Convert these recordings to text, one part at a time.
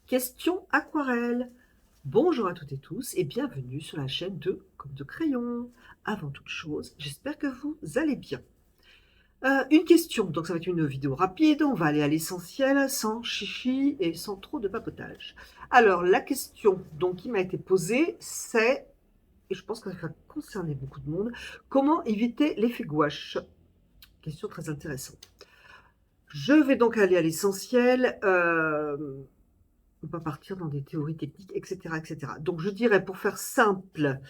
Question aquarelle. Bonjour à toutes et tous et bienvenue sur la chaîne de Comme de Crayon. Avant toute chose, j'espère que vous allez bien. Une question, donc ça va être une vidéo rapide, on va aller à l'essentiel, sans chichi et sans trop de papotage. Alors la question donc, qui m'a été posée, c'est, et je pense que ça va concerner beaucoup de monde, comment éviter l'effet gouache? Question très intéressante. Je vais donc aller à l'essentiel. On va partir dans des théories techniques, etc., etc. Donc je dirais, pour faire simple,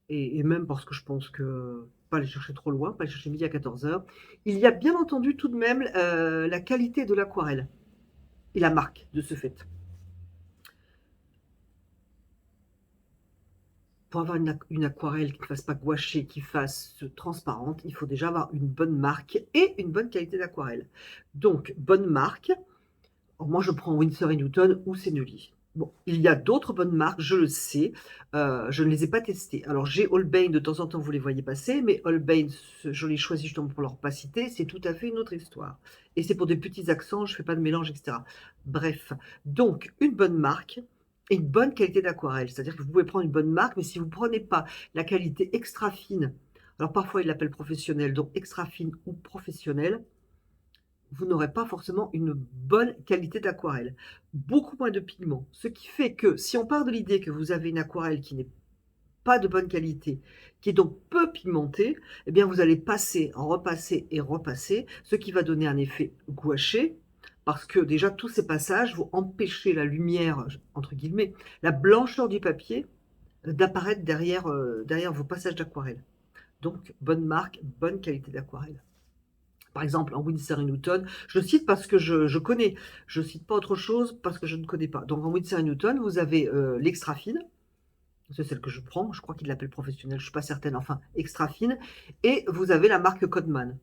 et même parce que je pense que pas aller chercher trop loin, pas aller chercher midi à 14h, il y a bien entendu tout de même la qualité de l'aquarelle et la marque de ce fait. Pour avoir une aquarelle qui ne fasse pas gouacher, qui fasse transparente, il faut déjà avoir une bonne marque et une bonne qualité d'aquarelle. Donc, bonne marque. Moi, je prends Winsor & Newton ou Sennelier. Bon, il y a d'autres bonnes marques, je le sais, je ne les ai pas testées. Alors j'ai Holbein, de temps en temps, vous les voyez passer, mais Holbein, je l'ai choisi justement pour leur opacité, c'est tout à fait une autre histoire. Et c'est pour des petits accents, je ne fais pas de mélange, etc. Bref, donc une bonne marque et une bonne qualité d'aquarelle. C'est-à-dire que vous pouvez prendre une bonne marque, mais si vous ne prenez pas la qualité extra fine, alors parfois ils l'appellent professionnelle, donc extra fine ou professionnelle, vous n'aurez pas forcément une bonne qualité d'aquarelle. Beaucoup moins de pigments. Ce qui fait que si on part de l'idée que vous avez une aquarelle qui n'est pas de bonne qualité, qui est donc peu pigmentée, eh bien vous allez passer, repasser et repasser, ce qui va donner un effet gouaché, parce que déjà tous ces passages vont empêcher la lumière, entre guillemets, la blancheur du papier d'apparaître derrière vos passages d'aquarelle. Donc bonne marque, bonne qualité d'aquarelle. Par exemple, en Winsor & Newton, je cite parce que je connais, je cite pas autre chose parce que je ne connais pas. Donc en Winsor & Newton, vous avez l'extra fine, c'est celle que je prends, je crois qu'il l'appelle professionnelle, je suis pas certaine, enfin extra fine, et vous avez la marque Codman,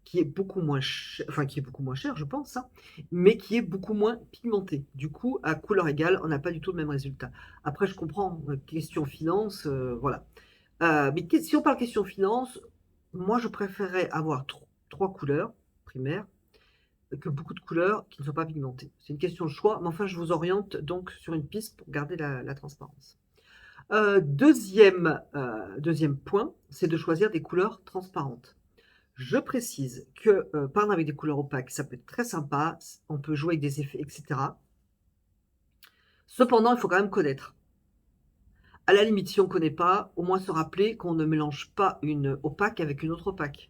qui est beaucoup moins cher, enfin qui est beaucoup moins chère, je pense, hein, mais qui est beaucoup moins pigmentée. Du coup, à couleur égale, on n'a pas du tout le même résultat. Après, je comprends, question finance, voilà. Mais si on parle question finance, moi je préférerais avoir trois couleurs primaires que beaucoup de couleurs qui ne sont pas pigmentées. C'est une question de choix, mais enfin je vous oriente donc sur une piste pour garder la transparence. Deuxième point, c'est de choisir des couleurs transparentes. Je précise que peindre avec des couleurs opaques, ça peut être très sympa, on peut jouer avec des effets, etc. Cependant, il faut quand même connaître. À la limite, si on ne connaît pas, au moins se rappeler qu'on ne mélange pas une opaque avec une autre opaque.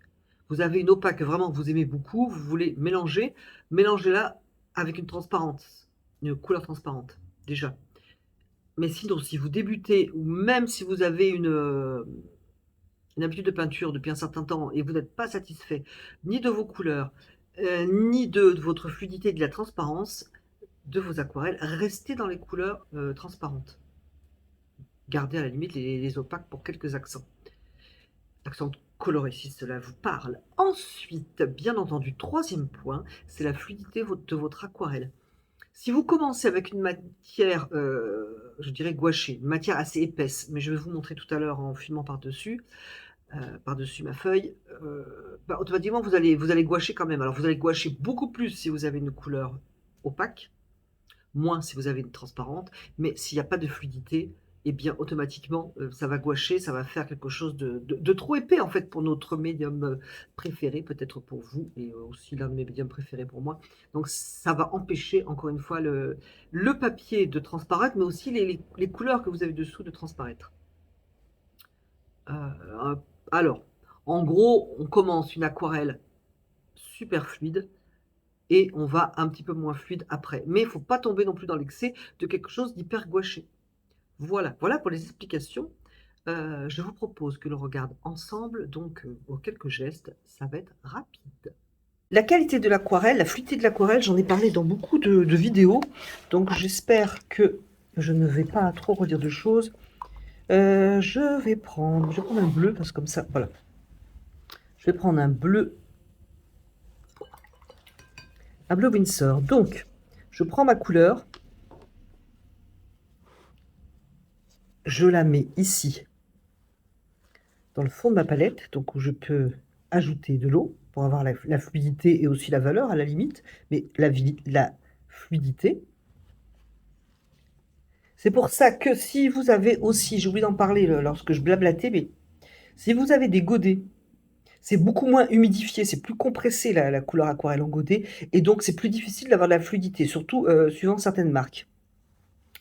Vous avez une opaque que vraiment vous aimez beaucoup, vous voulez mélanger, mélangez-la avec une transparente, une couleur transparente, déjà. Mais sinon, si vous débutez, ou même si vous avez une habitude de peinture depuis un certain temps et vous n'êtes pas satisfait ni de vos couleurs, ni de votre fluidité et de la transparence de vos aquarelles, restez dans les couleurs transparentes. Gardez à la limite les opaques pour quelques accents. Accent coloré si cela vous parle. Ensuite, bien entendu, troisième point, c'est la fluidité de votre aquarelle. Si vous commencez avec une matière, je dirais gouachée, une matière assez épaisse, mais je vais vous montrer tout à l'heure en filmant par-dessus ma feuille, automatiquement vous allez gouacher quand même. Alors vous allez gouacher beaucoup plus si vous avez une couleur opaque, moins si vous avez une transparente, mais s'il n'y a pas de fluidité, eh bien automatiquement ça va gouacher, ça va faire quelque chose de trop épais en fait pour notre médium préféré, peut-être pour vous, et aussi l'un de mes médiums préférés pour moi. Donc ça va empêcher encore une fois le papier de transparaître, mais aussi les couleurs que vous avez dessous de transparaître. Alors, en gros, on commence une aquarelle super fluide, et on va un petit peu moins fluide après. Mais il ne faut pas tomber non plus dans l'excès de quelque chose d'hyper gouaché. Voilà, voilà pour les explications. Je vous propose que l'on regarde ensemble, donc aux quelques gestes, ça va être rapide. La qualité de l'aquarelle, la fluidité de l'aquarelle, j'en ai parlé dans beaucoup de vidéos, donc j'espère que je ne vais pas trop redire de choses. Je vais prendre un bleu, parce que comme ça, voilà. Je vais prendre un bleu Windsor. Donc, je prends ma couleur, je la mets ici, dans le fond de ma palette, donc où je peux ajouter de l'eau pour avoir la fluidité et aussi la valeur à la limite, mais la fluidité. C'est pour ça que si vous avez aussi, j'ai oublié d'en parler lorsque je blablatais, mais si vous avez des godets, c'est beaucoup moins humidifié, c'est plus compressé la couleur aquarelle en godet et donc c'est plus difficile d'avoir de la fluidité, surtout, suivant certaines marques.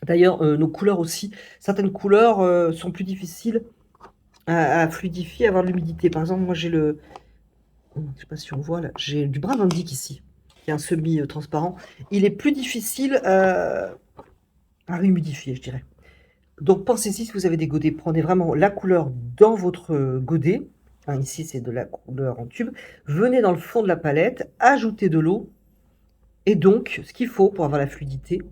D'ailleurs, nos couleurs aussi, certaines couleurs, sont plus difficiles à fluidifier, à avoir de l'humidité. Par exemple, moi j'ai le je sais pas si on voit là, j'ai du Brave Indique ici, qui est un semi, transparent. Il est plus difficile, à humidifier, je dirais. Donc pensez-y, si vous avez des godets, prenez vraiment la couleur dans votre, godet. Hein, ici, c'est de la couleur en tube. Venez dans le fond de la palette, ajoutez de l'eau et donc ce qu'il faut pour avoir la fluidité,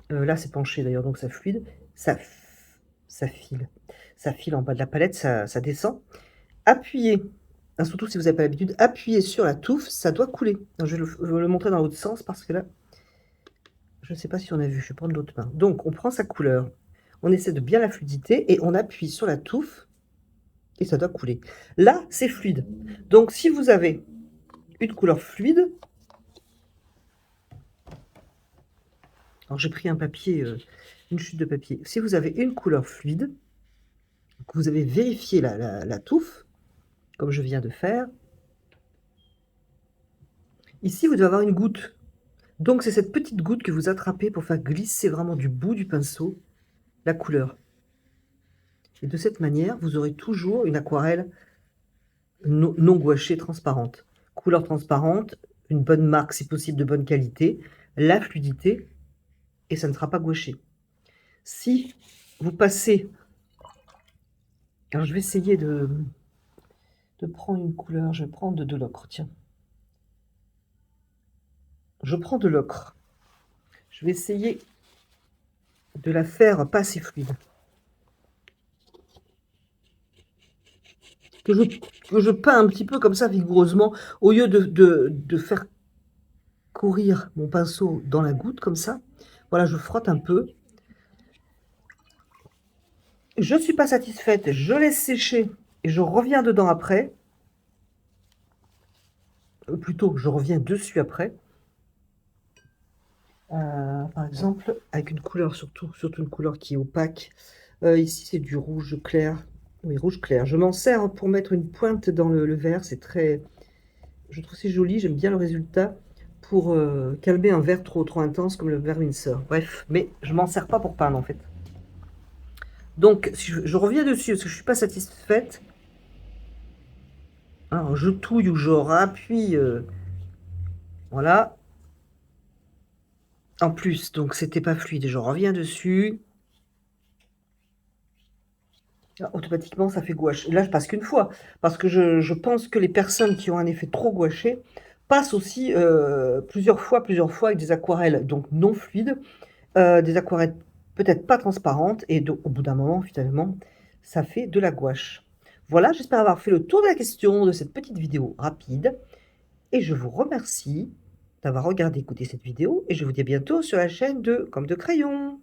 là, c'est penché d'ailleurs, donc ça fluide, ça ça file. Ça file en bas de la palette, ça descend. Appuyez, hein, surtout si vous n'avez pas l'habitude, appuyez sur la touffe, ça doit couler. Alors je vais le montrer dans l'autre sens parce que là, je ne sais pas si on a vu, je vais prendre l'autre main. Donc on prend sa couleur, on essaie de bien la fluidité et on appuie sur la touffe et ça doit couler. Là, c'est fluide. Donc si vous avez une couleur fluide, alors j'ai pris un papier, une chute de papier. Si vous avez une couleur fluide, que vous avez vérifié la touffe, comme je viens de faire, ici vous devez avoir une goutte. Donc c'est cette petite goutte que vous attrapez pour faire glisser vraiment du bout du pinceau la couleur. Et de cette manière, vous aurez toujours une aquarelle non gouachée, transparente. Couleur transparente, une bonne marque, si possible de bonne qualité, la fluidité, et ça ne sera pas gouaché. Si vous passez... Alors je vais essayer de prendre une couleur, je vais prendre de l'ocre, tiens. Je prends de l'ocre. Je vais essayer de la faire pas assez fluide. Que je peins un petit peu comme ça vigoureusement, au lieu de faire courir mon pinceau dans la goutte comme ça. Voilà, je frotte un peu. Je ne suis pas satisfaite, je laisse sécher et je reviens dedans après. Plutôt, je reviens dessus après. Par exemple, avec une couleur, surtout une couleur qui est opaque. Ici, c'est du rouge clair. Oui, rouge clair. Je m'en sers pour mettre une pointe dans le vert. C'est très... Je trouve c'est joli, j'aime bien le résultat. Pour calmer un vert trop intense comme le vert Windsor. Bref, mais je m'en sers pas pour peindre en fait. Donc, si je reviens dessus parce que je suis pas satisfaite. Alors, je touille ou je rappuie. Voilà. En plus, donc c'était pas fluide. Je reviens dessus. Ah, automatiquement, ça fait gouache. Là, je passe qu'une fois. Parce que je pense que les personnes qui ont un effet trop gouaché passent aussi plusieurs fois avec des aquarelles donc non fluides. Des aquarelles peut-être pas transparentes. Et donc, au bout d'un moment, finalement, ça fait de la gouache. Voilà, j'espère avoir fait le tour de la question de cette petite vidéo rapide. Et je vous remercie d'avoir regardé, écouté cette vidéo. Et je vous dis à bientôt sur la chaîne de Comme de Crayon.